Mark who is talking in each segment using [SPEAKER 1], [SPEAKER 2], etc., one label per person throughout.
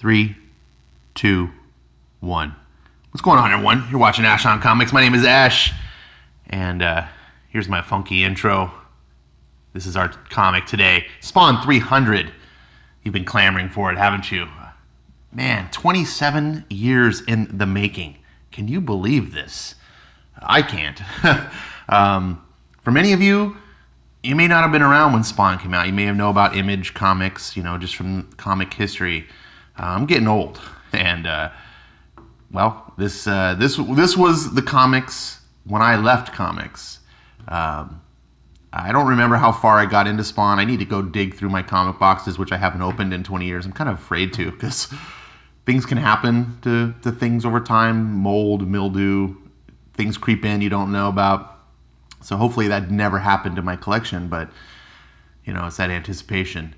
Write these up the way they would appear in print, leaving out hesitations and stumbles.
[SPEAKER 1] 3, 2, 1. What's going on, everyone? You're watching Ash on Comics. My name is Ash, and here's my funky intro. This is our comic today, Spawn 300. You've been clamoring for it, haven't you? Man, 27 years in the making. Can you believe this? I can't. For many of you, you may not have been around when Spawn came out. You may have known about Image Comics, just from comic history. I'm getting old, and this was the comics when I left comics. I don't remember how far I got into Spawn. I need to go dig through my comic boxes, which I haven't opened in 20 years. I'm kind of afraid to, because things can happen to things over time. Mold, mildew, things creep in you don't know about. So hopefully that never happened to my collection, but it's that anticipation.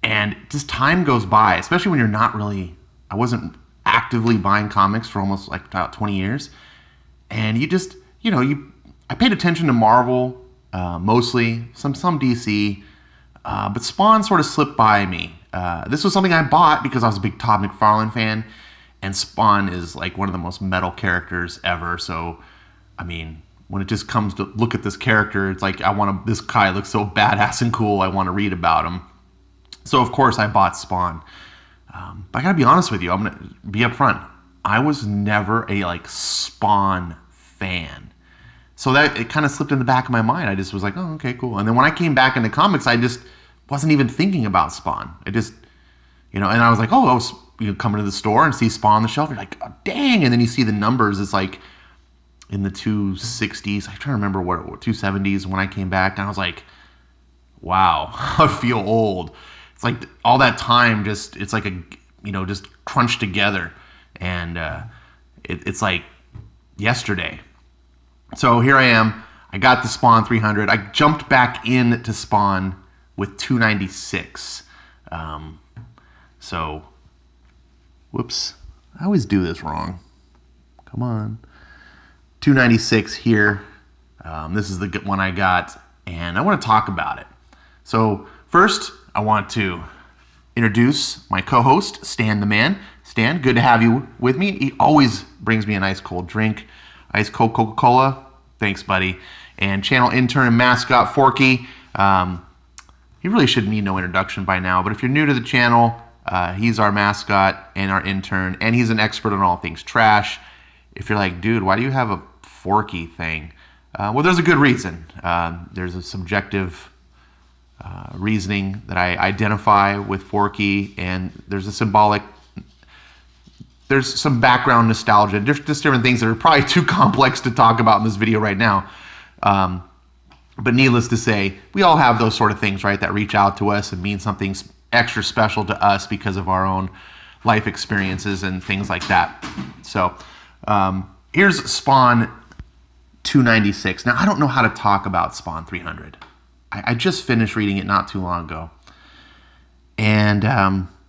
[SPEAKER 1] And just time goes by, especially when you're not really, I wasn't actively buying comics for almost like about 20 years. And you just, I paid attention to Marvel, mostly, some DC, but Spawn sort of slipped by me. This was something I bought because I was a big Todd McFarlane fan, and Spawn is like one of the most metal characters ever. So, when it just comes to look at this character, it's like, this guy looks so badass and cool, I want to read about him. So, of course, I bought Spawn. But I gotta be honest with you, I'm gonna be upfront. I was never a Spawn fan. So that it kind of slipped in the back of my mind. I just was like, oh, okay, cool. And then when I came back into comics, I just wasn't even thinking about Spawn. I just, and I was like, you come into the store and see Spawn on the shelf. You're like, oh, dang. And then you see the numbers. It's like in the 260s. I'm trying to remember what 270s when I came back. And I was like, wow, I feel old. It's like all that time it's like just crunched together. And it's like yesterday. So here I am. I got the Spawn 300. I jumped back into Spawn with 296. Whoops. I always do this wrong. Come on. 296 here. This is the one I got, and I want to talk about it. So first, I want to introduce my co-host, Stan the Man. Stan, good to have you with me. He always brings me a nice cold drink. Ice cold Coca-Cola. Thanks, buddy. And channel intern and mascot, Forky. He really should need no introduction by now, but if you're new to the channel, he's our mascot and our intern, and he's an expert on all things trash. If you're like, dude, why do you have a Forky thing? Well, there's a good reason. There's a subjective reasoning that I identify with Forky, and there's some background nostalgia, just different things that are probably too complex to talk about in this video right now. But needless to say, we all have those sort of things, right, that reach out to us and mean something extra special to us because of our own life experiences and things like that. So here's Spawn 296. Now, I don't know how to talk about Spawn 300. I just finished reading it not too long ago. And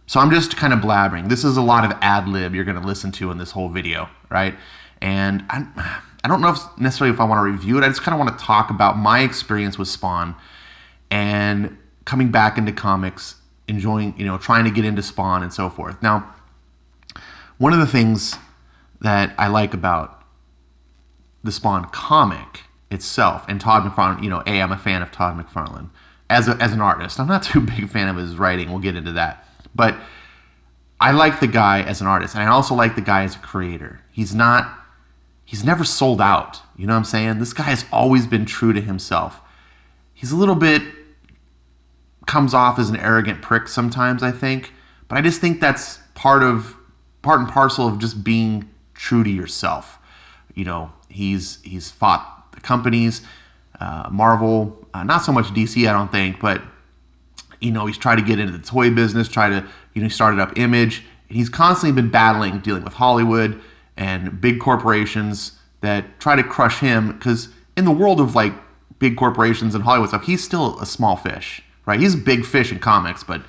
[SPEAKER 1] so I'm just kind of blabbering. This is a lot of ad-lib you're going to listen to in this whole video, right? And I don't know if necessarily if I want to review it. I just kind of want to talk about my experience with Spawn and coming back into comics, enjoying, trying to get into Spawn and so forth. Now, one of the things that I like about the Spawn comic itself, and Todd McFarlane, I'm a fan of Todd McFarlane as an artist. I'm not too big a fan of his writing. We'll get into that. But I like the guy as an artist, and I also like the guy as a creator. He's never sold out. You know what I'm saying? This guy has always been true to himself. He's a little bit, comes off as an arrogant prick sometimes, I think. But I just think that's part and parcel of just being true to yourself. He's fought the companies, Marvel, not so much DC, I don't think, but he's tried to get into the toy business, he started up Image, and he's constantly been dealing with Hollywood and big corporations that try to crush him, because in the world of big corporations and Hollywood stuff, he's still a small fish, right? He's a big fish in comics, but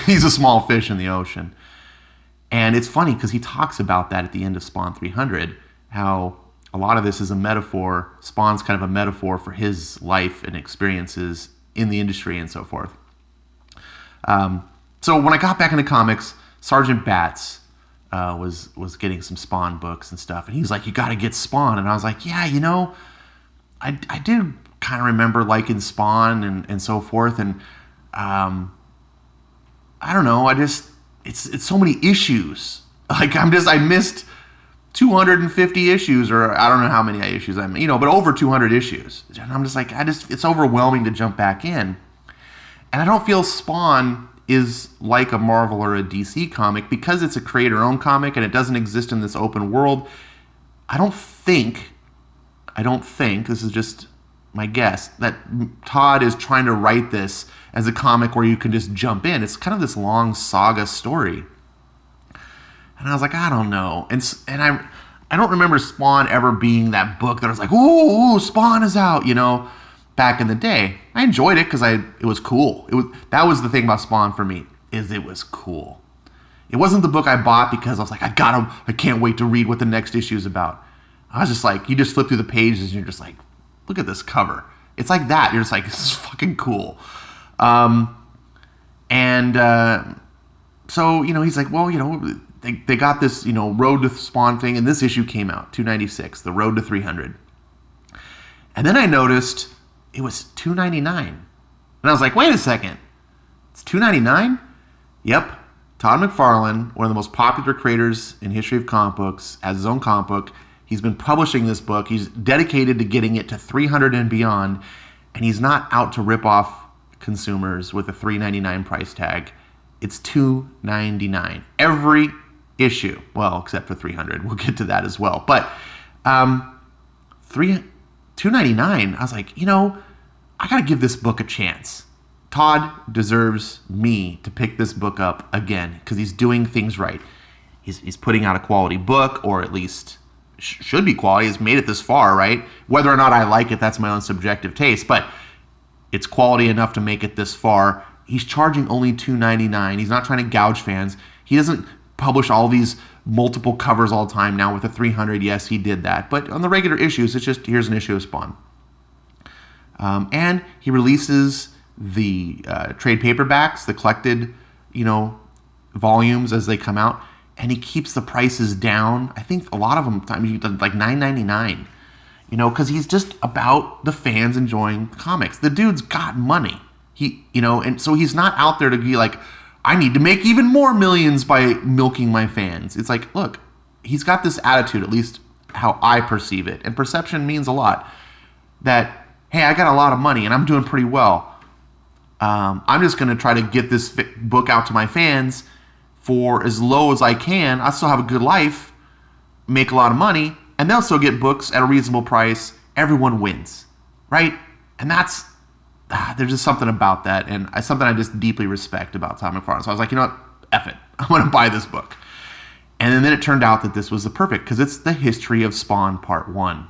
[SPEAKER 1] he's a small fish in the ocean. And it's funny because he talks about that at the end of Spawn 300, how a lot of this is a metaphor. Spawn's kind of a metaphor for his life and experiences in the industry and so forth. So when I got back into comics, Sergeant Batts was getting some Spawn books and stuff, and he's like, "You got to get Spawn," and I was like, "Yeah, I did kind of remember liking Spawn and so forth, and I don't know, it's so many issues. Like I missed 250 issues, or I don't know how many issues but over 200 issues. And I'm just like, it's overwhelming to jump back in. And I don't feel Spawn is like a Marvel or a DC comic because it's a creator-owned comic and it doesn't exist in this open world. I don't think, this is just my guess, that Todd is trying to write this as a comic where you can just jump in. It's kind of this long saga story. And I was like, I don't know. And I don't remember Spawn ever being that book that I was like, ooh, Spawn is out, back in the day. I enjoyed it because it was cool. That was the thing about Spawn for me, is it was cool. It wasn't the book I bought because I was like, I can't wait to read what the next issue is about. I was just like, you just flip through the pages and you're just like, look at this cover. It's like that. You're just like, this is fucking cool. So, he's like, well, they got this, Road to Spawn thing, and this issue came out, 296, The Road to 300. And then I noticed it was $2.99. And I was like, wait a second. It's $2.99? Yep. Todd McFarlane, one of the most popular creators in history of comic books, has his own comic book. He's been publishing this book. He's dedicated to getting it to 300 and beyond, and he's not out to rip off consumers with a $3.99 price tag. It's $2.99 every issue. Well, except for 300. We'll get to that as well. But $2.99. I was like, I got to give this book a chance. Todd deserves me to pick this book up again because he's doing things right. He's putting out a quality book, or at least should be quality. He's made it this far, right? Whether or not I like it, that's my own subjective taste, but it's quality enough to make it this far. He's charging only $2.99. He's not trying to gouge fans. He doesn't publish all these multiple covers all the time now with a 300. Yes, he did that. But on the regular issues, it's just, here's an issue of Spawn. And he releases the trade paperbacks, the collected, volumes as they come out. And he keeps the prices down. I think a lot of them, like $9.99. Because he's just about the fans enjoying comics. The dude's got money. And so he's not out there to be like, I need to make even more millions by milking my fans. It's like, look, he's got this attitude, at least how I perceive it. And perception means a lot. That, hey, I got a lot of money and I'm doing pretty well. I'm just going to try to get this book out to my fans for as low as I can. I still have a good life, make a lot of money, and they'll still get books at a reasonable price. Everyone wins, right? And that's, there's just something about that, and something I just deeply respect about Todd McFarlane. So I was like, you know what? F it. I'm going to buy this book. And then it turned out that this was the perfect, because it's the history of Spawn Part 1.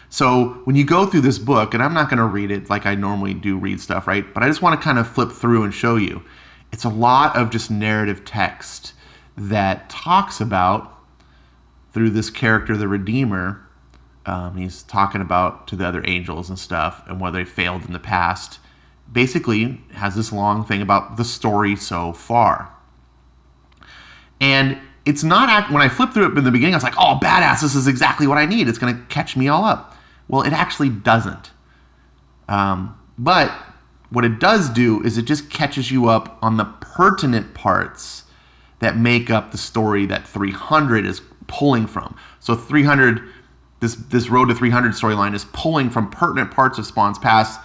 [SPEAKER 1] So when you go through this book, and I'm not going to read it like I normally do read stuff, right? But I just want to kind of flip through and show you. It's a lot of just narrative text that talks about, through this character, the Redeemer, he's talking about to the other angels and stuff, and whether they failed in the past. Basically, has this long thing about the story so far. And it's not, when I flipped through it in the beginning, I was like, oh, badass, this is exactly what I need. It's going to catch me all up. Well, it actually doesn't. But what it does do is it just catches you up on the pertinent parts that make up the story that 300 is pulling from. So 300, this Road to 300 storyline is pulling from pertinent parts of Spawn's past,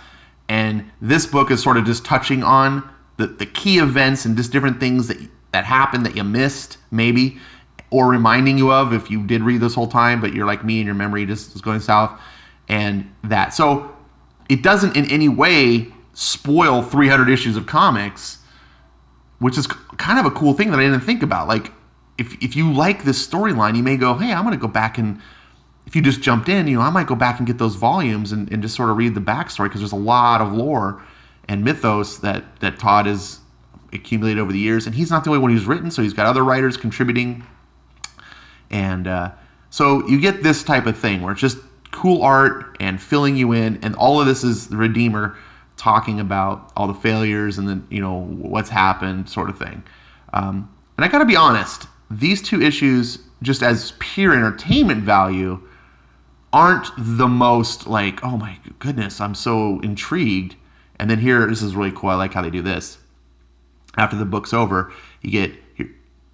[SPEAKER 1] and this book is sort of just touching on the key events and just different things that happened that you missed, maybe, or reminding you of if you did read this whole time, but you're like me and your memory just is going south, and that. So it doesn't in any way spoil 300 issues of comics, which is kind of a cool thing that I didn't think about. Like, if you like this storyline, you may go, hey, I'm going to go back and, if you just jumped in, I might go back and get those volumes and just sort of read the backstory, because there's a lot of lore and mythos that Todd has accumulated over the years. And he's not the only one who's written, so he's got other writers contributing. And so you get this type of thing where it's just cool art and filling you in, and all of this is the Redeemer talking about all the failures and then, what's happened, sort of thing. And I got to be honest, these two issues, just as pure entertainment value, aren't the most like, oh my goodness, I'm so intrigued. And then here, this is really cool. I like how they do this. After the book's over, you get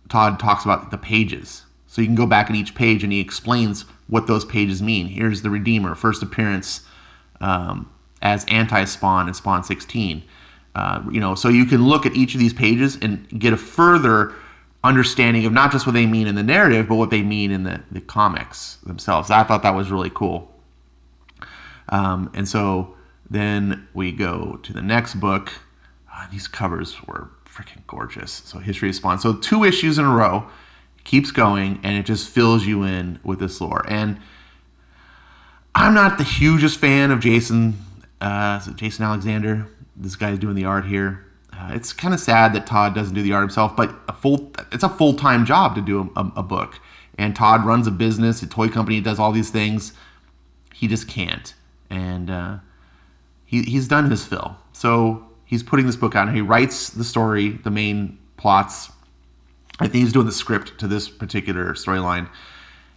[SPEAKER 1] Todd talks about the pages. So you can go back at each page and he explains what those pages mean. Here's the Redeemer, first appearance as anti-Spawn in Spawn 16. So you can look at each of these pages and get a further understanding of not just what they mean in the narrative, but what they mean in the comics themselves. I thought that was really cool. And so then we go to the next book. These covers were freaking gorgeous. So History of Spawn. So 2 issues in a row, keeps going, and it just fills you in with this lore. And I'm not the hugest fan of Jason Alexander. This guy's doing the art here. It's kind of sad that Todd doesn't do the art himself, but it's a full-time job to do a book. And Todd runs a business, a toy company, does all these things. He just can't. And he's done his fill. So he's putting this book out, and he writes the story, the main plots. I think he's doing the script to this particular storyline.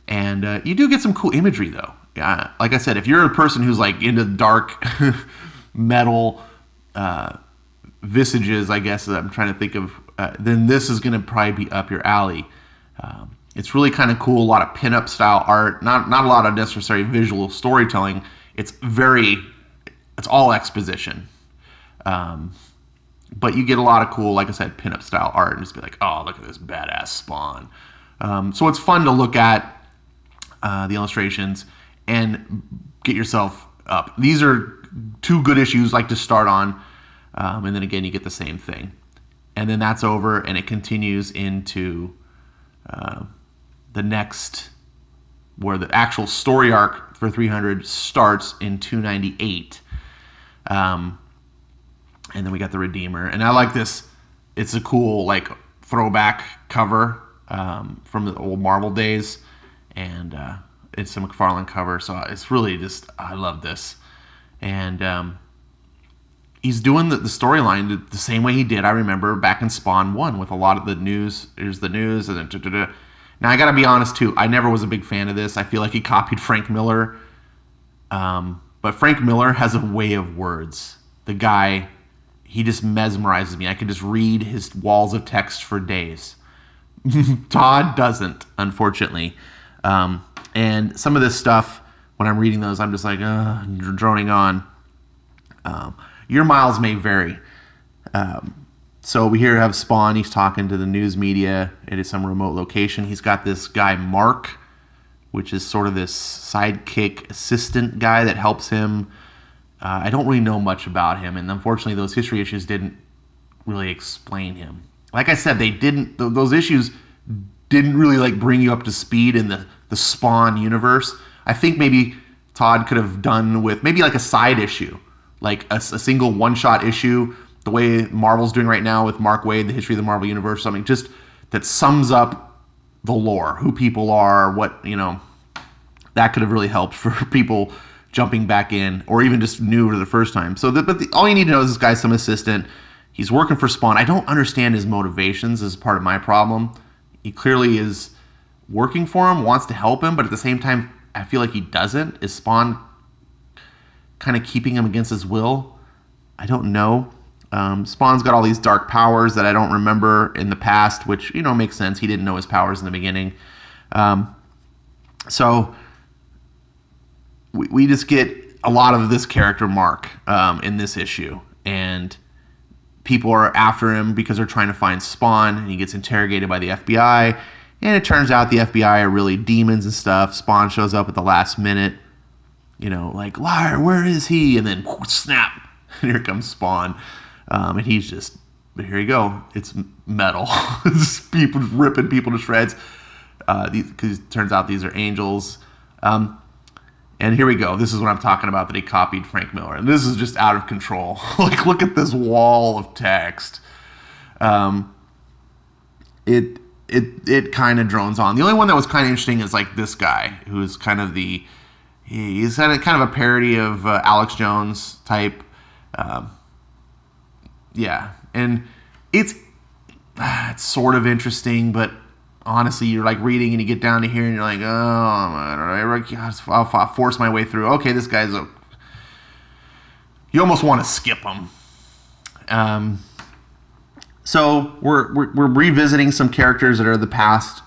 [SPEAKER 1] And you do get some cool imagery, though. Yeah, like I said, if you're a person who's like into dark metal visages, I guess that I'm trying to think of, then this is going to probably be up your alley. It's really kind of cool. A lot of pinup style art, not a lot of necessary visual storytelling. It's all exposition. But you get a lot of cool, like I said, pinup style art, and just be like, oh, look at this badass Spawn. So it's fun to look at the illustrations and get yourself up. These are 2 good issues, like to start on, and then again you get the same thing, and then that's over, and it continues into the next, where the actual story arc for 300 starts in 298. And then we got the Redeemer, and I like this. It's a cool like throwback cover from the old Marvel days, and it's a McFarlane cover, so it's really just, I love this. And he's doing the storyline the same way he did, I remember, back in Spawn 1 with a lot of the news. Here's the news, and then Now, I got to be honest, too. I never was a big fan of this. I feel like he copied Frank Miller. But Frank Miller has a way of words. The guy, he just mesmerizes me. I could just read his walls of text for days. Todd doesn't, unfortunately. And some of this stuff, when I'm reading those, I'm just like, droning on. Your miles may vary. So we here have Spawn. He's talking to the news media at some remote location. He's got this guy, Mark, which is sort of this sidekick assistant guy that helps him. I don't really know much about him, and unfortunately those history issues didn't really explain him. Like I said, they didn't. Those issues didn't really like bring you up to speed in the Spawn universe. I think maybe Todd could have done with maybe like a side issue, like a single one-shot issue, the way Marvel's doing right now with Mark Waid, the history of the Marvel Universe, something just that sums up the lore, who people are, what, that could have really helped for people jumping back in, or even just new for the first time. So, all you need to know is this guy's some assistant. He's working for Spawn. I don't understand his motivations as part of my problem. He clearly is working for him, wants to help him, but at the same time, I feel like he doesn't. Is Spawn kind of keeping him against his will? I don't know. Spawn's got all these dark powers that I don't remember in the past, which, makes sense. He didn't know his powers in the beginning. So we just get a lot of this character Mark in this issue. And people are after him because they're trying to find Spawn, and he gets interrogated by the FBI. And it turns out the FBI are really demons and stuff. Spawn shows up at the last minute, like, liar, where is he? And then snap, and here comes Spawn. And he's just, here you go. It's metal. It's people ripping people to shreds. Because it turns out these are angels. And here we go. This is what I'm talking about, that he copied Frank Miller. And this is just out of control. Like, look at this wall of text. It kind of drones on. The only one that was kind of interesting is like this guy, who's kind of he's kind of a parody of Alex Jones type. Yeah, and it's that's sort of interesting, but honestly, you're like reading and you get down to here and you're like, oh, I don't know, I'll force my way through. Okay, this guy's you almost want to skip him. So we're revisiting some characters that are the past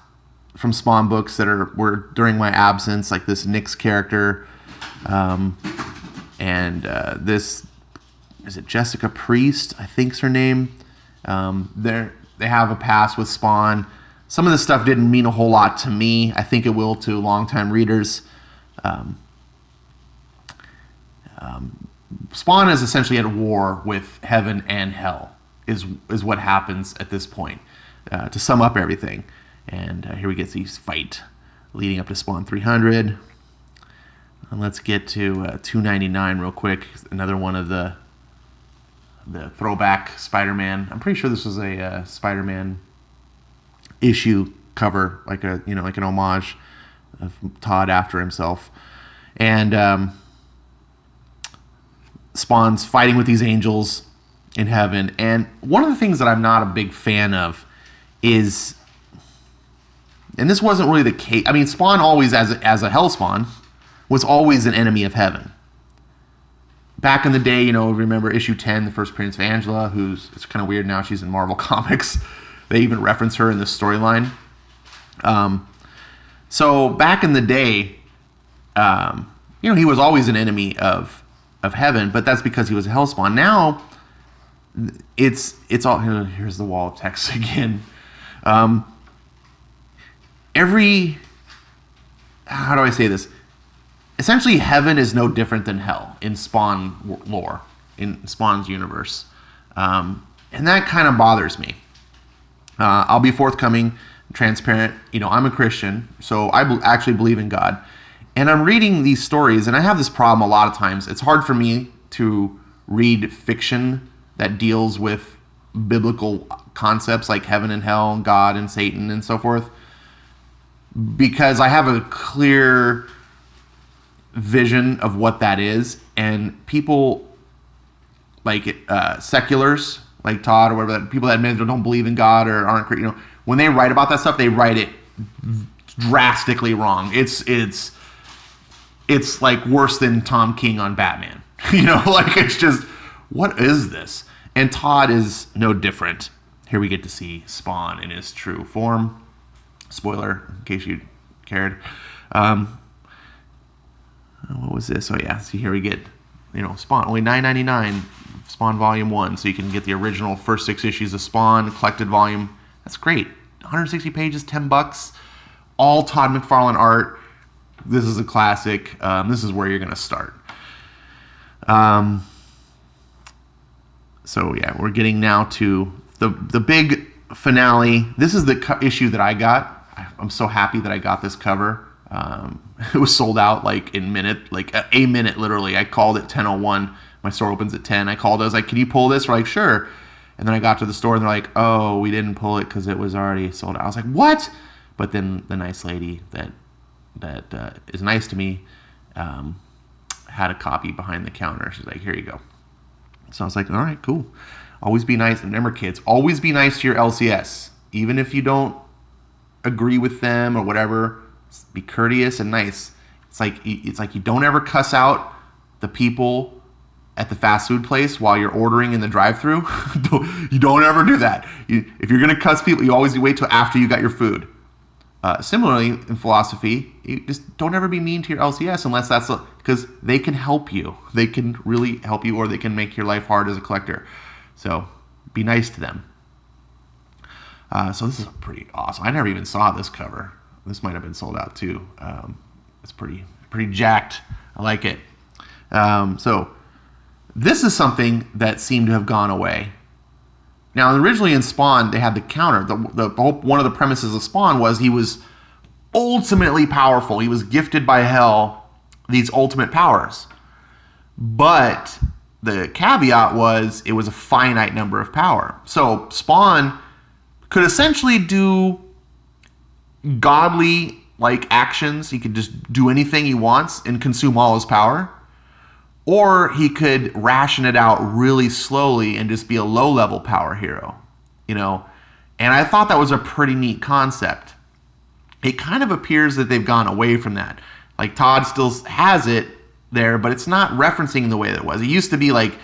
[SPEAKER 1] from Spawn books that were during my absence, like this Nyx character, and this, is it Jessica Priest? I think's her name. They have a past with Spawn. Some of this stuff didn't mean a whole lot to me. I think it will to longtime readers. Spawn is essentially at war with heaven and hell, is what happens at this point, to sum up everything. And here we get these fight leading up to Spawn 300. And let's get to 299 real quick. Another one of the throwback Spider-Man. I'm pretty sure this was a Spider-Man issue cover, like an homage of Todd after himself. And Spawn's fighting with these angels in heaven. And one of the things that I'm not a big fan of is, and this wasn't really the case. I mean, Spawn always, as a Hellspawn, was always an enemy of heaven. Back in the day, remember issue 10, the first appearance of Angela, it's kind of weird now, she's in Marvel Comics. They even reference her in this storyline. So back in the day, he was always an enemy of heaven, but that's because he was a Hellspawn. Now, it's all, here's the wall of text again. How do I say this? Essentially, heaven is no different than hell in Spawn lore, in Spawn's universe. And that kind of bothers me. I'll be forthcoming, transparent. I'm a Christian, so I actually believe in God. And I'm reading these stories, and I have this problem a lot of times. It's hard for me to read fiction that deals with biblical concepts like heaven and hell and God and Satan and so forth, because I have a clear vision of what that is. And people like seculars like Todd or whatever, people that don't believe in God or aren't, when they write about that stuff, they write it drastically wrong. It's like worse than Tom King on Batman. It's just, what is this? And Todd is no different. Here we get to see Spawn in his true form. Spoiler, in case you cared. What was this? Oh yeah, see, here we get, Spawn, only $9.99, Spawn Volume 1, so you can get the original first 6 issues of Spawn, collected volume. That's great. 160 pages, $10. All Todd McFarlane art. This is a classic. This is where you're going to start. So yeah, we're getting now to the big finale. This is the issue that I got. I'm so happy that I got this cover. It was sold out like a minute literally. I called at 10:01. My store opens at 10. I called. I was like, "Can you pull this?" We're like, "Sure." And then I got to the store and they're like, "Oh, we didn't pull it because it was already sold out." I was like, "What?" But then the nice lady that is nice to me had a copy behind the counter. She's like, "Here you go." So I was like, "All right, cool." Always be nice. And remember, kids, always be nice to your LCS, even if you don't agree with them or whatever. Be courteous and nice. It's like you don't ever cuss out the people at the fast food place while you're ordering in the drive-thru. You don't ever do that. If you're gonna cuss people, you always wait till after you got your food. Similarly, in philosophy, you just don't ever be mean to your LCS unless because they can help you. They can really help you, or they can make your life hard as a collector. So be nice to them. So this is pretty awesome. I never even saw this cover. This might have been sold out too. It's pretty jacked. I like it. So this is something that seemed to have gone away. Now, originally in Spawn, they had the counter. One of the premises of Spawn was he was ultimately powerful. He was gifted by hell these ultimate powers. But the caveat was it was a finite number of power. So Spawn could essentially do godly like actions. He could just do anything he wants and consume all his power. Or he could ration it out really slowly and just be a low-level power hero, And I thought that was a pretty neat concept. It kind of appears that they've gone away from that. Like Todd still has it there, but it's not referencing the way that it was. It used to be like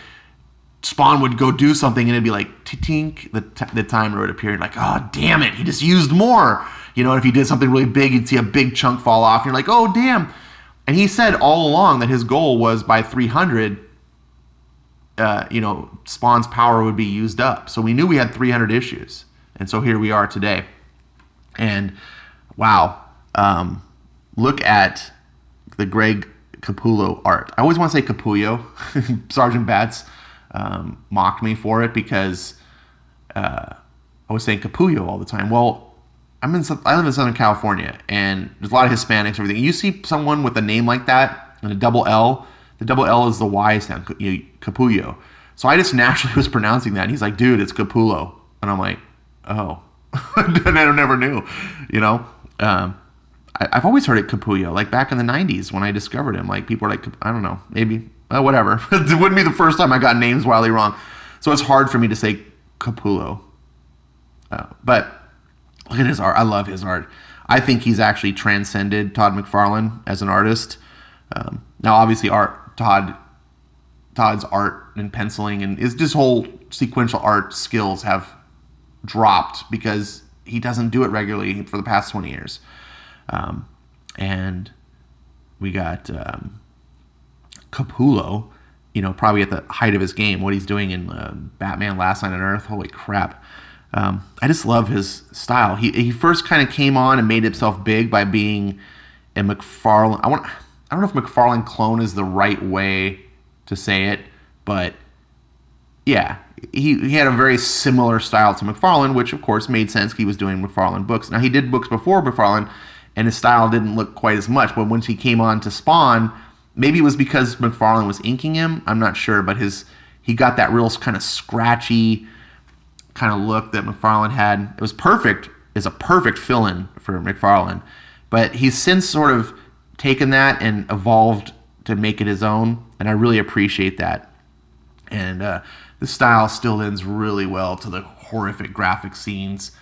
[SPEAKER 1] Spawn would go do something and it'd be like tink, the timer would appear, and like, oh damn it, he just used more. You know, if he did something really big, you'd see a big chunk fall off. And you're like, oh damn. And he said all along that his goal was by 300, Spawn's power would be used up. So we knew we had 300 issues. And so here we are today. And wow, look at the Greg Capullo art. I always want to say Capullo. Sergeant Batts mocked me for it because I was saying Capullo all the time. Well, I live in Southern California, and there's a lot of Hispanics and everything. You see someone with a name like that and a double L. The double L is the Y sound, Capullo. So I just naturally was pronouncing that. And he's like, dude, it's Capullo. And I'm like, oh. And I never knew, I've always heard it Capullo, like back in the 90s when I discovered him. Like people were like, I don't know, maybe, whatever. It wouldn't be the first time I got names wildly wrong. So it's hard for me to say Capullo. But look at his art. I love his art. I think he's actually transcended Todd McFarlane as an artist. Now, obviously, Todd's art and penciling and his whole sequential art skills have dropped because he doesn't do it regularly for the past 20 years. And we got Capullo, probably at the height of his game, what he's doing in Batman Last Night on Earth. Holy crap. I just love his style. He first kind of came on and made himself big by being a McFarlane. I don't know if McFarlane clone is the right way to say it, but yeah, he had a very similar style to McFarlane, which of course made sense. He was doing McFarlane books. Now he did books before McFarlane, and his style didn't look quite as much. But once he came on to Spawn, maybe it was because McFarlane was inking him. I'm not sure, but he got that real kind of scratchy kind of look that McFarlane had. It was perfect. It's a perfect fill-in for McFarlane. But he's since sort of taken that and evolved to make it his own, and I really appreciate that. And the style still lends really well to the horrific graphic scenes.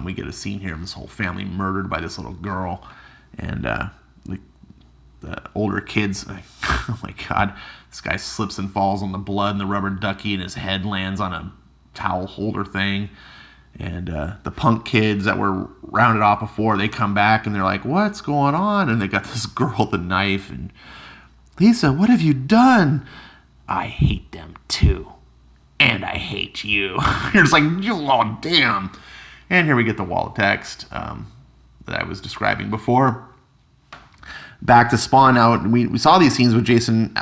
[SPEAKER 1] We get a scene here of this whole family murdered by this little girl, and the older kids, oh my god, this guy slips and falls on the blood and the rubber ducky, and his head lands on a towel holder thing. And the punk kids that were rounded off before, they come back and they're like, what's going on? And they got this girl with a knife, and Lisa, what have you done? I hate them too. And I hate you. You're just like, oh, damn. And here we get the wall of text that I was describing before. Back to Spawn now. We saw these scenes with Jason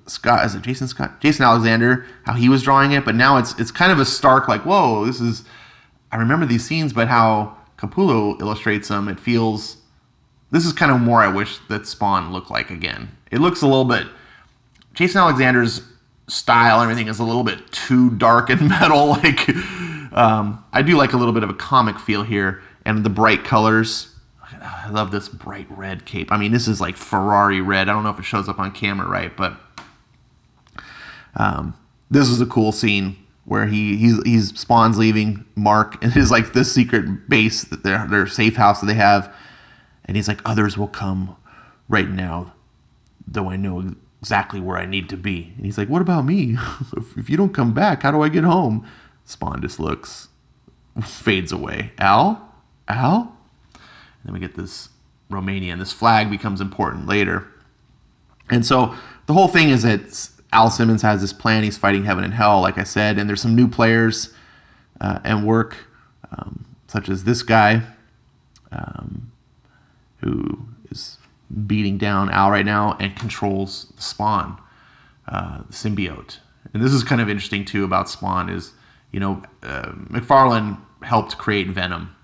[SPEAKER 1] Scott. Is it Jason Scott? Jason Alexander, how he was drawing it. But now it's kind of a stark, like, whoa, this is... I remember these scenes, but how Capullo illustrates them, it feels... This is kind of more I wish that Spawn looked like again. It looks a little bit... Jason Alexander's style and everything is a little bit too dark and metal. Like, I do like a little bit of a comic feel here, and the bright colors. I love this bright red cape. I mean, this is like Ferrari red. I don't know if it shows up on camera right, but this is a cool scene where he's Spawn's leaving Mark and his like this secret base that their safe house that they have, and he's like, others will come right now, though I know exactly where I need to be. And he's like, what about me? If you don't come back, how do I get home? Spawn just looks, fades away. Al? And then we get this Romania, and this flag becomes important later. And so the whole thing is that Al Simmons has this plan. He's fighting heaven and hell, like I said, and there's some new players and work, such as this guy who is beating down Al right now and controls Spawn, the symbiote. And this is kind of interesting too about Spawn is, McFarlane helped create Venom.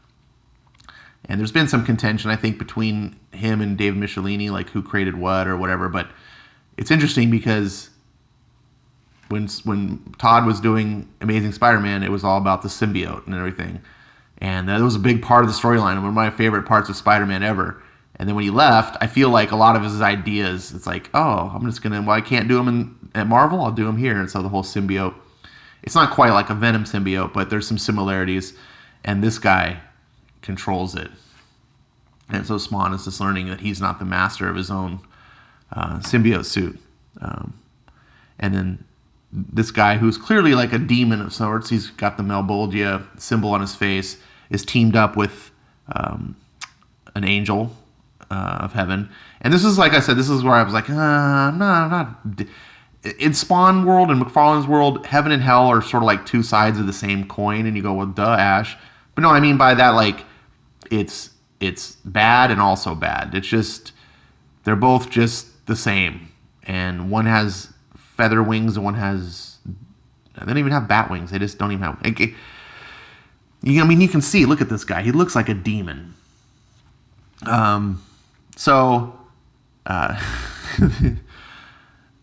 [SPEAKER 1] And there's been some contention, I think, between him and David Michelini, like who created what or whatever. But it's interesting because when Todd was doing Amazing Spider-Man, it was all about the symbiote and everything. And that was a big part of the storyline, and one of my favorite parts of Spider-Man ever. And then when he left, I feel like a lot of his ideas, it's like, oh, I'm just going to, I can't do them at Marvel, I'll do them here. And so the whole symbiote, it's not quite like a Venom symbiote, but there's some similarities. and this guy controls it. And so Spawn is just learning that he's not the master of his own symbiote suit. And then this guy, who's clearly like a demon of sorts, he's got the Malbolgia symbol on his face, is teamed up with an angel of heaven. And this is, like I said, this is where I was like, no, not. In Spawn world and McFarlane's world, heaven and hell are sort of like two sides of the same coin, and you go, well, duh, Ash. But no, I mean by that, like, it's bad and also bad. It's just, they're both just the same. And one has feather wings and one has, they don't even have bat wings. They just don't even have, I mean, you can see, look at this guy. He looks like a demon.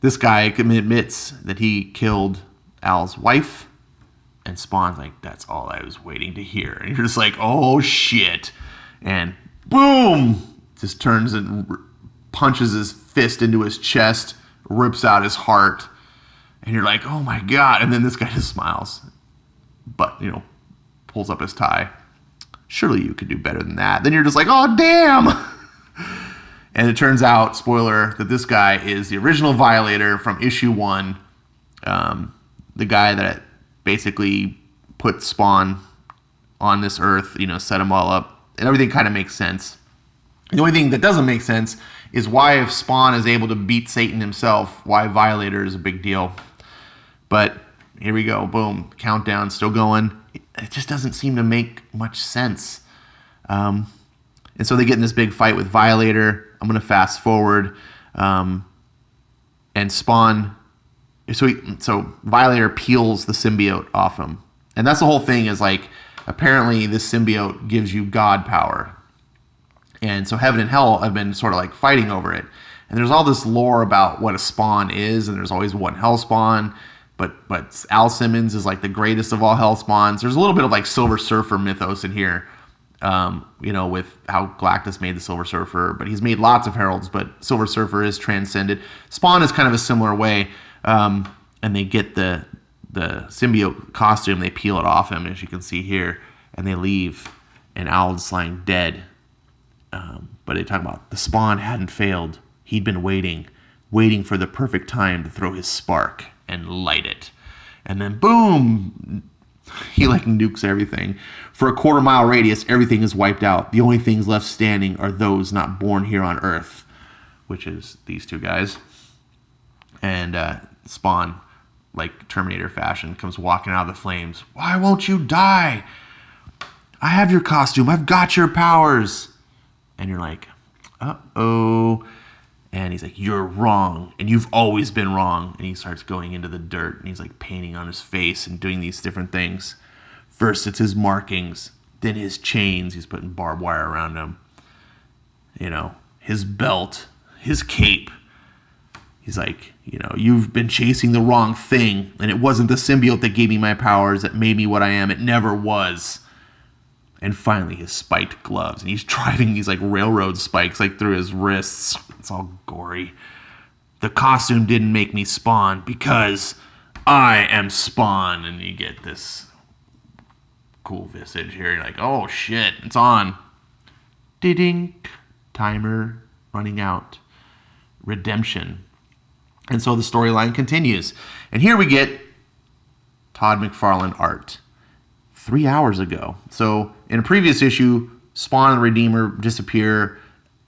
[SPEAKER 1] This guy admits that he killed Al's wife, and Spawn's like, that's all I was waiting to hear. And you're just like, oh shit. And boom, just turns and punches his fist into his chest, rips out his heart, and you're like, oh my god. And then this guy just smiles, but, pulls up his tie. Surely you could do better than that. Then you're just like, oh damn. And it turns out, spoiler, that this guy is the original Violator from issue 1. The guy that basically put Spawn on this earth, set them all up. And everything kind of makes sense. The only thing that doesn't make sense is why, if Spawn is able to beat Satan himself, why Violator is a big deal. But here we go. Boom. Countdown still going. It just doesn't seem to make much sense. And so they get in this big fight with Violator. I'm going to fast forward. And Spawn... So Violator peels the symbiote off him. And that's the whole thing, is like, apparently this symbiote gives you god power. And so heaven and hell have been sort of like fighting over it. And there's all this lore about what a spawn is, and there's always one hell spawn. But Al Simmons is like the greatest of all hell spawns. There's a little bit of like Silver Surfer mythos in here, with how Galactus made the Silver Surfer. But he's made lots of heralds, but Silver Surfer is transcended. Spawn is kind of a similar way. And they get the symbiote costume, they peel it off him, as you can see here, and they leave, and Al's lying dead. But they talk about the Spawn hadn't failed. He'd been waiting for the perfect time to throw his spark and light it. And then boom, he like nukes everything. For a 1/4-mile radius, everything is wiped out. The only things left standing are those not born here on Earth, which is these two guys. And Spawn, like Terminator fashion, comes walking out of the flames. Why won't you die? I have your costume. I've got your powers. And you're like, uh-oh. And he's like, you're wrong. And you've always been wrong. And he starts going into the dirt. And he's like painting on his face and doing these different things. First, it's his markings. Then his chains. He's putting barbed wire around him. His belt. His cape. He's like, you've been chasing the wrong thing, and it wasn't the symbiote that gave me my powers, that made me what I am. It never was. And finally, his spiked gloves, and he's driving these like railroad spikes like through his wrists. It's all gory. The costume didn't make me Spawn because I am Spawn. And you get this cool visage here. You're like, oh shit, it's on. Ding, timer running out. Redemption. And so the storyline continues. And here we get Todd McFarlane art 3 hours ago. So in a previous issue, Spawn and the Redeemer disappear,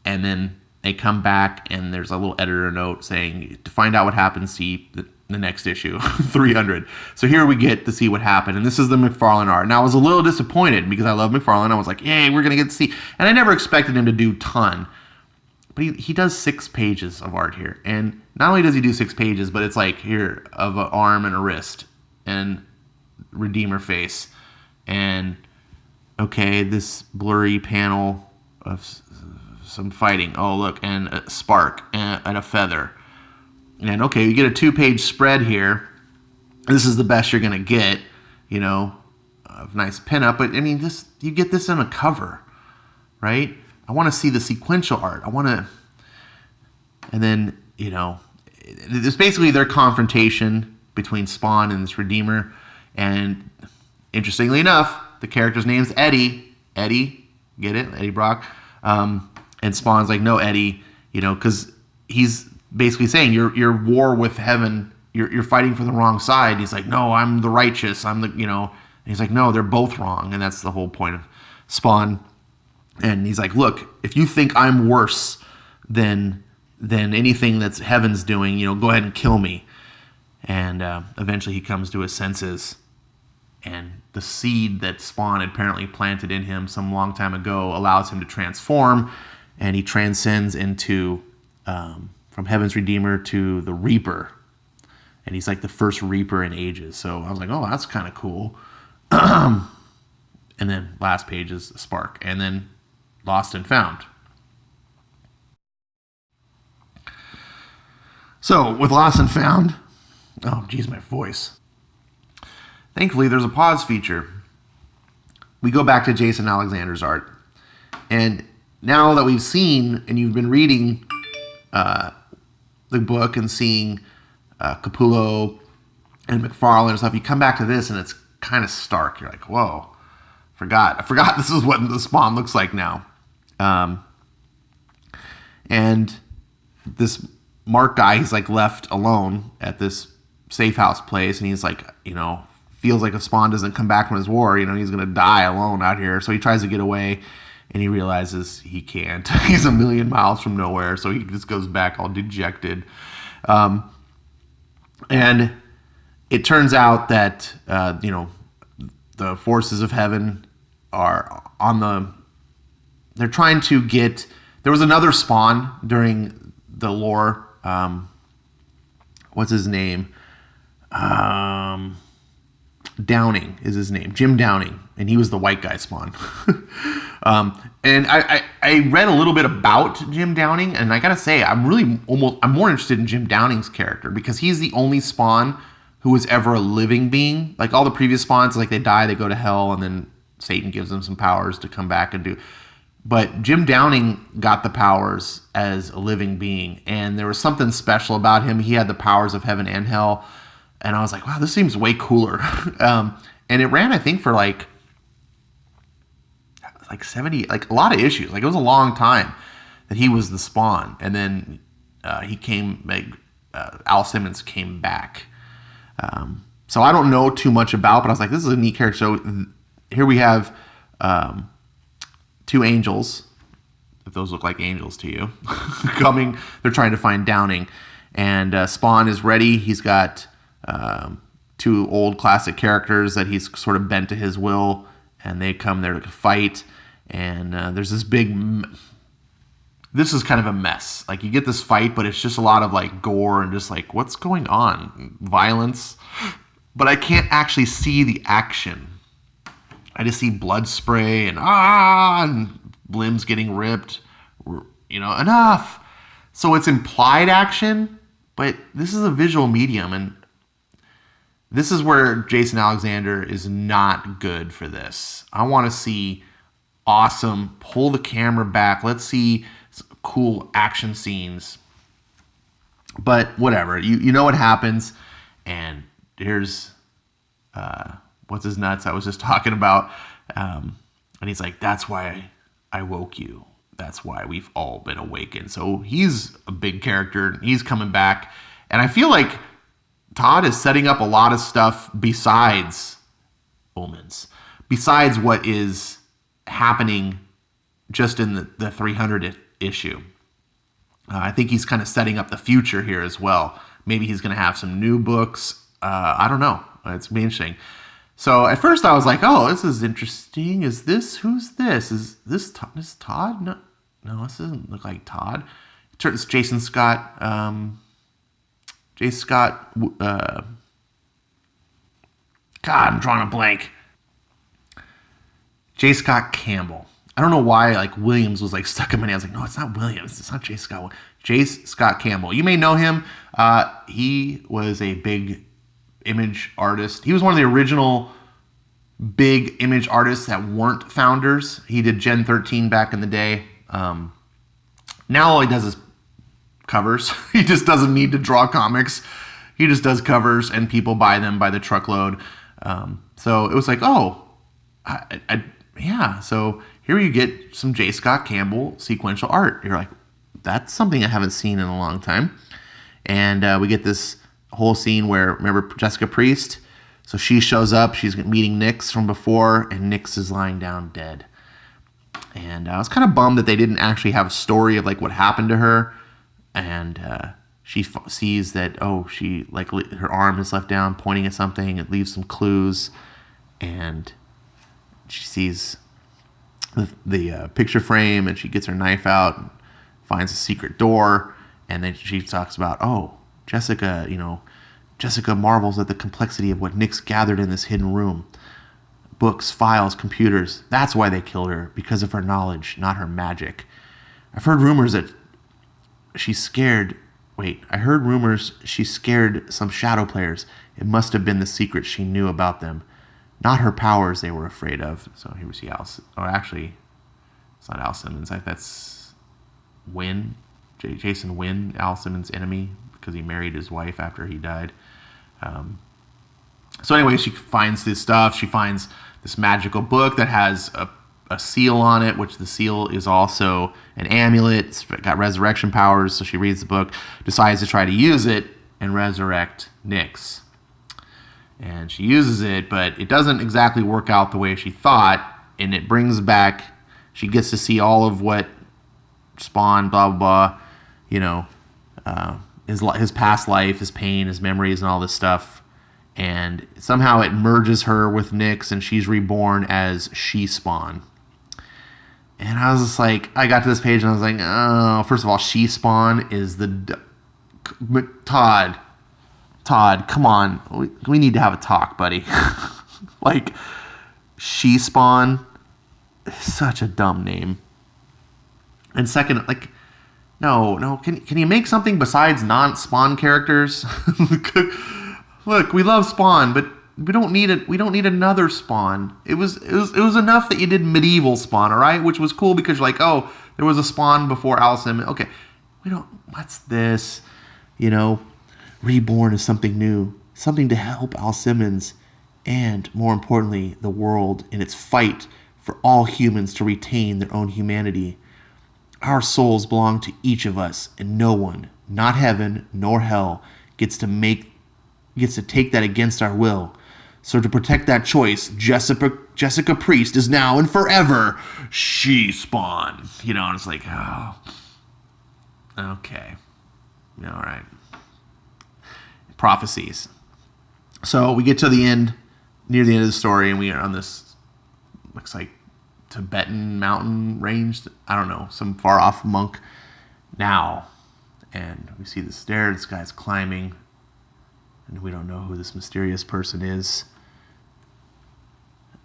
[SPEAKER 1] and then they come back, and there's a little editor note saying, to find out what happens, see the next issue, 300. So here we get to see what happened, and this is the McFarlane art. Now, I was a little disappointed because I love McFarlane. I was like, yay, we're going to get to see. And I never expected him to do a ton. But he does 6 pages of art here. And not only does he do 6 pages, but it's like here of an arm and a wrist and Redeemer face. And, okay, this blurry panel of some fighting. Oh, look, and a spark and a feather. And, okay, you get a 2-page spread here. This is the best you're going to get, of nice pinup. But, I mean, you get this in a cover, right? I want to see the sequential art. And then, it's basically their confrontation between Spawn and this Redeemer. And interestingly enough, the character's name's Eddie. Eddie, get it? Eddie Brock. And Spawn's like, no, Eddie, because he's basically saying you're war with heaven. You're fighting for the wrong side. And he's like, no, I'm the righteous. I'm the, And he's like, no, they're both wrong. And that's the whole point of Spawn. And he's like, look, if you think I'm worse than anything that's heaven's doing, go ahead and kill me. And eventually he comes to his senses. And the seed that Spawn had apparently planted in him some long time ago allows him to transform. And he transcends into, from Heaven's Redeemer to the Reaper. And he's like the first Reaper in ages. So I was like, oh, that's kind of cool. And then last page is a spark. And then Lost and Found. So with Lost and Found, oh, geez, my voice. Thankfully, there's a pause feature. We go back to Jason Alexander's art. And now that we've seen, and you've been reading the book and seeing Capullo and McFarlane and stuff, you come back to this and it's kind of stark. You're like, whoa, I forgot this is what the Spawn looks like now. And this Mark guy, he's like left alone at this safe house place, and he's like, feels like if Spawn doesn't come back from his war, he's going to die alone out here. So he tries to get away, and he realizes he can't. He's a million miles from nowhere, so he just goes back all dejected. And it turns out that, the forces of heaven are they're trying to get, there was another Spawn during the lore. What's his name? Downing is his name. Jim Downing. And he was the white guy Spawn. And I read a little bit about Jim Downing, and I gotta say, I'm more interested in Jim Downing's character, because he's the only Spawn who was ever a living being. Like all the previous Spawns, like they die, they go to hell, and then Satan gives them some powers to come back and do. But Jim Downing got the powers as a living being, and there was something special about him. He had the powers of heaven and hell, and I was like, wow, this seems way cooler. And it ran, I think, for like 70, like a lot of issues. Like it was a long time that he was the Spawn, and then he came. Al Simmons came back. So I don't know too much about, but I was like, this is a neat character. So here we have two angels, if those look like angels to you, coming. They're trying to find Downing, and Spawn is ready. He's got two old classic characters that he's sort of bent to his will, and they come there to fight. And there's this this is kind of a mess. Like you get this fight, but it's just a lot of like gore and just like, what's going on? Violence. But I can't actually see the action. I just see blood spray and limbs getting ripped. Enough. So it's implied action, but this is a visual medium, and this is where Jason Alexander is not good for this. I want to see awesome, pull the camera back. Let's see cool action scenes. But whatever, you know what happens. And here's what's his nuts I was just talking about. And he's like, that's why I woke you. That's why we've all been awakened. So he's a big character. He's coming back. And I feel like Todd is setting up a lot of stuff besides Omens, besides what is happening just in the 300 issue. I think he's kind of setting up the future here as well. Maybe he's going to have some new books. I don't know. It's going to be interesting. So at first I was like, oh, this is interesting. Who's this? Is this Todd? No, this doesn't look like Todd. It's Jason Scott. God, I'm drawing a blank. J. Scott Campbell. I don't know why like Williams was like stuck in my head. I was like, no, it's not Williams. It's not J. Scott. J. Scott Campbell. You may know him. He was a big image artist. He was one of the original big image artists that weren't founders. He did Gen 13 back in the day. Now all he does is covers. He just doesn't need to draw comics. He just does covers, and people buy them by the truckload. So it was like, oh, Yeah, so here you get some J. Scott Campbell sequential art. You're like, that's something I haven't seen in a long time. And we get this whole scene where, remember Jessica Priest? So she shows up, she's meeting Nyx from before, and Nyx is lying down dead. And I was kind of bummed that they didn't actually have a story of like what happened to her. And she sees that, she like her arm is left down pointing at something. It leaves some clues. And she sees the picture frame, and she gets her knife out and finds a secret door. And then she talks about, Jessica, Jessica marvels at the complexity of what Nyx gathered in this hidden room. Books, files, computers. That's why they killed her, because of her knowledge, not her magic. I've heard rumors that she scared some shadow players. It must have been the secret she knew about them. Not her powers they were afraid of. So here we see Alice. Oh, actually, it's not Al Simmons. That's Wynn. Jason Wynn, Al Simmons' enemy, because he married his wife after he died. So anyway, she finds this stuff. She finds this magical book that has a seal on it, which the seal is also an amulet. It's got resurrection powers. So she reads the book, decides to try to use it and resurrect Nyx. And she uses it, but it doesn't exactly work out the way she thought. And it brings back, she gets to see all of what Spawn, blah, blah, blah, his past life, his pain, his memories, and all this stuff. And somehow it merges her with Nyx, and she's reborn as She-Spawn. And I was just like, I got to this page, and I was like, oh, first of all, She-Spawn is Todd, come on. We need to have a talk, buddy. Like, She-Spawn is such a dumb name. And second, like, no, can you make something besides non-Spawn characters? Look, we love Spawn, but we don't need it. We don't need another Spawn. It was enough that you did medieval Spawn, all right? Which was cool because you're like, there was a Spawn before Al Simmons. Okay, what's this? Reborn is something new, something to help Al Simmons, and more importantly, the world in its fight for all humans to retain their own humanity. Our souls belong to each of us, and no one, not heaven nor hell, gets to take that against our will. So to protect that choice, Jessica Priest is now and forever She-Spawn. And it's like, okay. All right. Prophecies. So we get to the end, near the end of the story, and we are on this, looks like Tibetan mountain range. I don't know, some far off monk now. And we see the stair, this guy's climbing, and we don't know who this mysterious person is.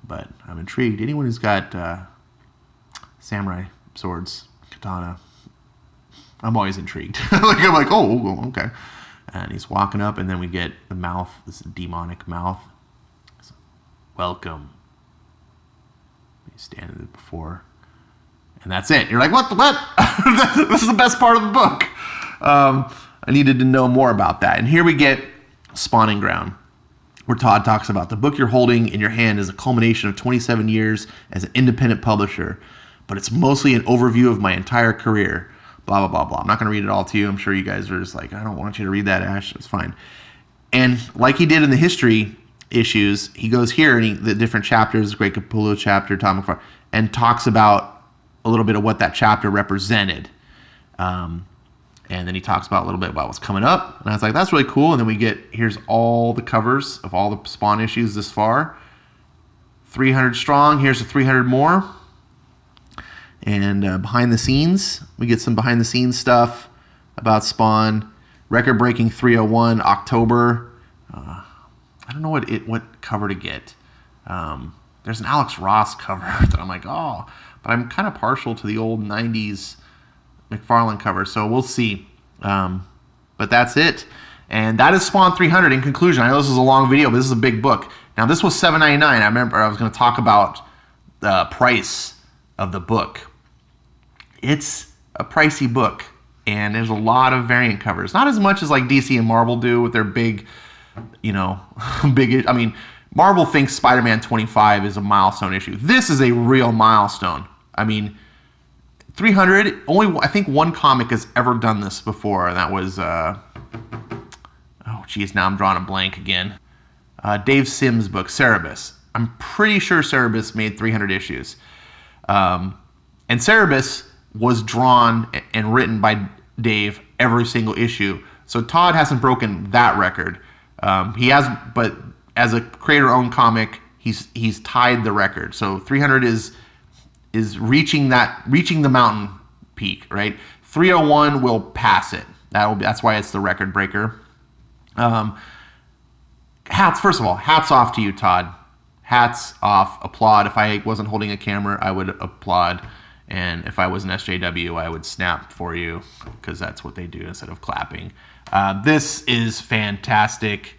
[SPEAKER 1] But I'm intrigued. Anyone who's got samurai swords, katana, I'm always intrigued. I'm like, okay. And he's walking up, and then we get the mouth, this demonic mouth. So, welcome. He's standing before, and that's it. You're like, what? This is the best part of the book. I needed to know more about that. And here we get Spawning Ground, where Todd talks about the book you're holding in your hand is a culmination of 27 years as an independent publisher, but it's mostly an overview of my entire career. Blah, blah, blah, blah. I'm not going to read it all to you. I'm sure you guys are just like, I don't want you to read that, Ash. It's fine. And like he did in the history issues, he goes here and the different chapters, Great Capullo chapter, Todd McFarlane, and talks about a little bit of what that chapter represented. And then he talks about a little bit about what's coming up. And I was like, that's really cool. And then here's all the covers of all the Spawn issues this far. 300 strong. Here's the 300 more. And behind the scenes, we get some behind the scenes stuff about Spawn. Record-breaking 301, October. I don't know what cover to get. There's an Alex Ross cover that I'm like, but I'm kind of partial to the old 90s McFarlane cover, so we'll see. But that's it. And that is Spawn 300 in conclusion. I know this is a long video, but this is a big book. Now, this was $7.99. I remember I was going to talk about the price of the book. It's a pricey book, and there's a lot of variant covers. Not as much as like DC and Marvel do with their big, Marvel thinks Spider-Man 25 is a milestone issue. This is a real milestone. I mean, 300, only I think one comic has ever done this before, and that was, oh geez, now I'm drawing a blank again. Dave Sims' book, Cerebus. I'm pretty sure Cerebus made 300 issues. And Cerebus was drawn and written by Dave every single issue. So Todd hasn't broken that record. He has, but as a creator-owned comic, he's tied the record. So 300 is reaching the mountain peak, right? 301 will pass it. That's why it's the record breaker. First of all, hats off to you, Todd. Hats off, applaud. If I wasn't holding a camera, I would applaud. And if I was an SJW, I would snap for you, because that's what they do instead of clapping. This is fantastic.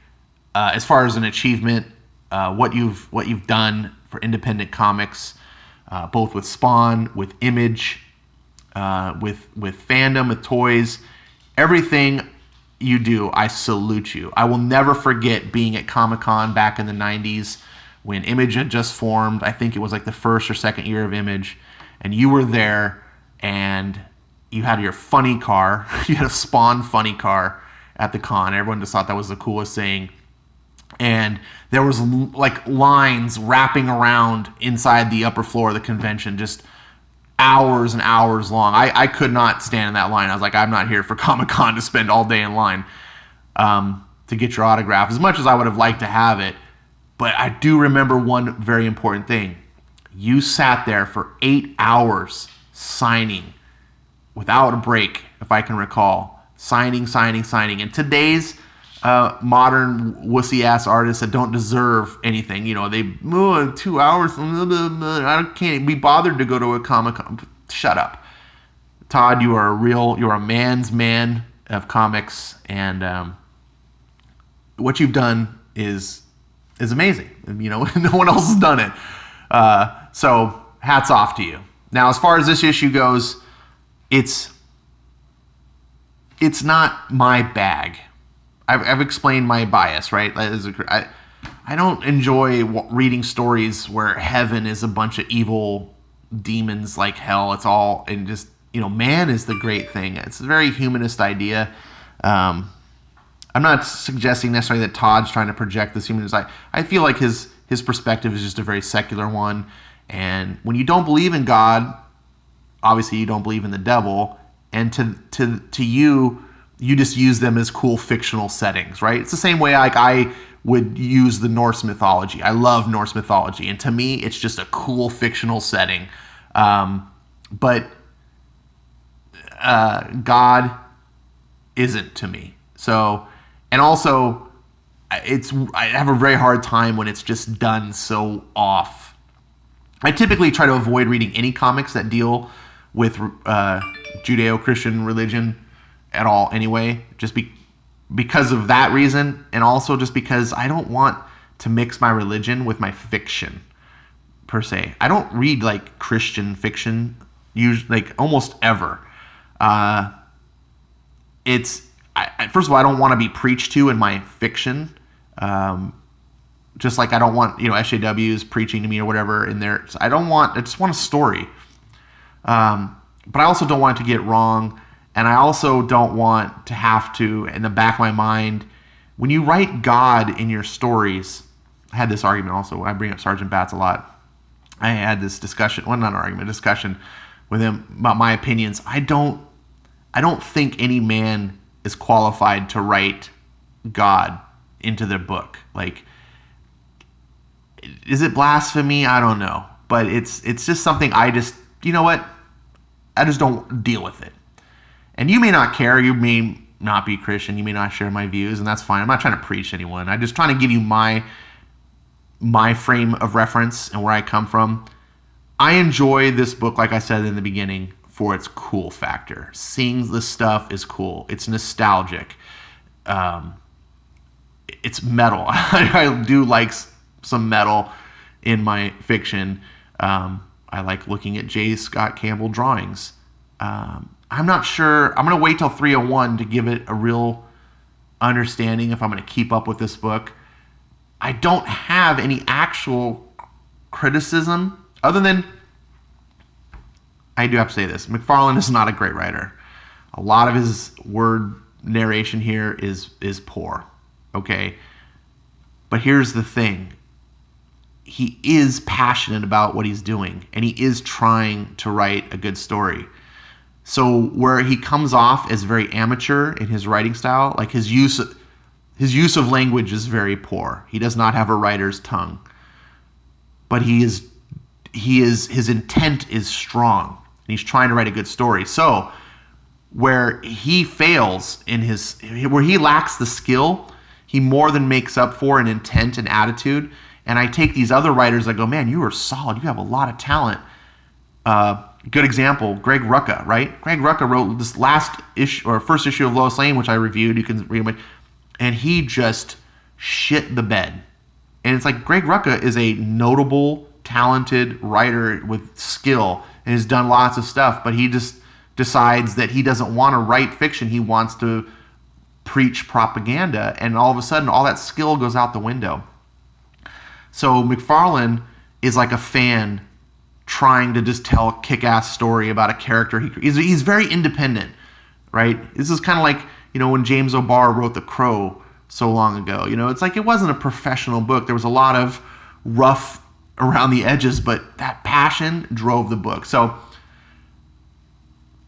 [SPEAKER 1] As far as an achievement, what you've done for independent comics, both with Spawn, with Image, with fandom, with toys, everything you do, I salute you. I will never forget being at Comic-Con back in the 90s when Image had just formed. I think it was like the first or second year of Image, and you were there, and you had your funny car. You had a Spawn funny car at the con. Everyone just thought that was the coolest thing. And there was like lines wrapping around inside the upper floor of the convention, just hours and hours long. I could not stand in that line. I was like, I'm not here for Comic-Con to spend all day in line to get your autograph, as much as I would have liked to have it. But I do remember one very important thing. You sat there for 8 hours signing without a break, if I can recall. Signing. And today's modern wussy-ass artists that don't deserve anything, they 2 hours, I can't be bothered to go to a Comic-Con. Shut up. Todd, you're a man's man of comics, and what you've done is amazing. No one else has done it. So hats off to you. Now, as far as this issue goes, it's not my bag. I've explained my bias, right? I don't enjoy reading stories where heaven is a bunch of evil demons like hell. It's all, and just, man is the great thing. It's a very humanist idea. I'm not suggesting necessarily that Todd's trying to project this humanist. I feel like his perspective is just a very secular one. And when you don't believe in God, obviously you don't believe in the devil. And to you just use them as cool fictional settings, right? It's the same way I would use the Norse mythology. I love Norse mythology, and to me, it's just a cool fictional setting. But God isn't to me. So, and also, I have a very hard time when it's just done so off. I typically try to avoid reading any comics that deal with Judeo-Christian religion at all anyway, just because of that reason, and also just because I don't want to mix my religion with my fiction, per se. I don't read, like, Christian fiction, usually, like, almost ever. First of all, I don't want to be preached to in my fiction, just like I don't want, SJWs preaching to me or whatever in there. I just want a story. But I also don't want it to get wrong. And I also don't want to have to, in the back of my mind, when you write God in your stories, I had this argument also. I bring up Sergeant Batts a lot. I had this discussion, well, not an argument, a discussion with him about my opinions. I don't think any man is qualified to write God into their book. Like, is it blasphemy? I don't know. But it's just something I just don't deal with it. And you may not care. You may not be Christian. You may not share my views, and that's fine. I'm not trying to preach to anyone. I'm just trying to give you my frame of reference and where I come from. I enjoy this book, like I said in the beginning, for its cool factor. Seeing this stuff is cool. It's nostalgic. It's metal. I do like some metal in my fiction. I like looking at J. Scott Campbell drawings. I'm not sure. I'm going to wait till 301 to give it a real understanding if I'm going to keep up with this book. I don't have any actual criticism other than, I do have to say this, McFarlane is not a great writer. A lot of his word narration here is poor, okay? But here's the thing. He is passionate about what he's doing, and he is trying to write a good story. So where he comes off as very amateur in his writing style, like his use of language is very poor. He does not have a writer's tongue. But his intent is strong, and he's trying to write a good story. So where he fails where he lacks the skill, he more than makes up for in intent and attitude. And I take these other writers, I go, man, you are solid. You have a lot of talent. Good example, Greg Rucka, right? Greg Rucka wrote this last issue or first issue of Lois Lane, which I reviewed. You can read it, and he just shit the bed. And it's like Greg Rucka is a notable, talented writer with skill and has done lots of stuff, but he just decides that he doesn't want to write fiction. He wants to preach propaganda, and all of a sudden, all that skill goes out the window. So McFarlane is like a fan trying to just tell a kick-ass story about a character. He's very independent, right? This is kind of like, when James O'Barr wrote The Crow so long ago. It's like it wasn't a professional book. There was a lot of rough around the edges, but that passion drove the book. So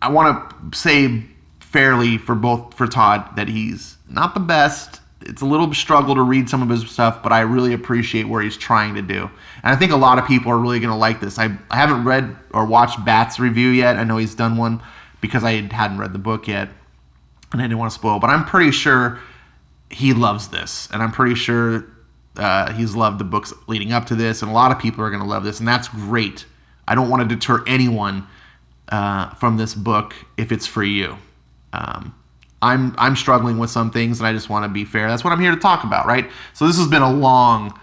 [SPEAKER 1] I want to say fairly for Todd that he's not the best. It's a little struggle to read some of his stuff, but I really appreciate where he's trying to do. And I think a lot of people are really going to like this. I haven't read or watched Bat's review yet. I know he's done one because I hadn't read the book yet, and I didn't want to spoil. But I'm pretty sure he loves this, and I'm pretty sure he's loved the books leading up to this, and a lot of people are going to love this, and that's great. I don't want to deter anyone from this book if it's for you. I'm struggling with some things, and I just want to be fair. That's what I'm here to talk about, right? So this has been a long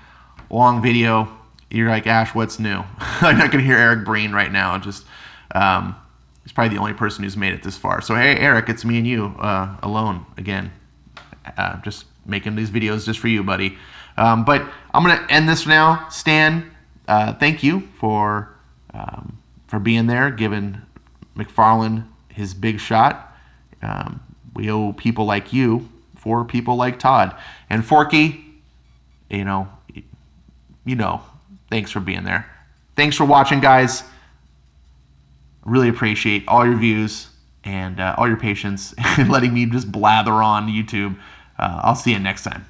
[SPEAKER 1] video. You're like, Ash, what's new? I'm not going to hear Eric Breen right now. Just he's probably the only person who's made it this far. So hey, Eric, it's me and you alone again. Just making these videos just for you, buddy. But I'm going to end this now. Stan, thank you for being there, giving McFarlane his big shot. We owe people like you for people like Todd. And Forky, thanks for being there. Thanks for watching, guys. Really appreciate all your views and all your patience and letting me just blather on YouTube. I'll see you next time.